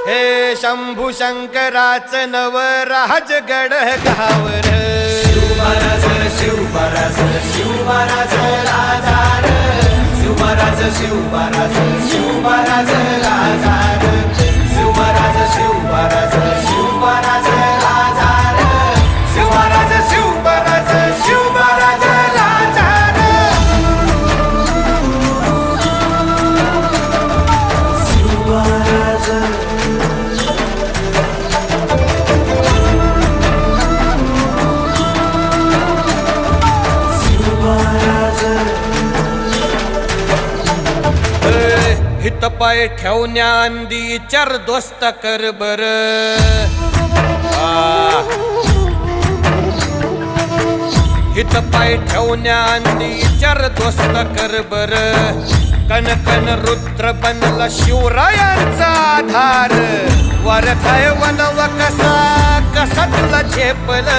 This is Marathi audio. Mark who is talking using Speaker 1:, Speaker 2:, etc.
Speaker 1: हे शंभू शंकराचं नवराज गड गावर
Speaker 2: शिवमहाराज शिवमहाराज शिवमहाराज राजार शिवमहाराज शिवमहाराज शिवमहाराज राजार शिवमहाराज शिवमहाराज शिवमहाराज राजार शिवमहाराज शिवमहाराज शिवमहाराज राजार शिवमहाराज
Speaker 1: हित पाय ठेवण्या अंदी चार दोस्त कर बर हित पाय ठेवण्या अंदी चार दोस्त कर बर कन कन रुद्र बनला शिवरायांचा आधार वरथाय वनव कसा कसा तुला झेपल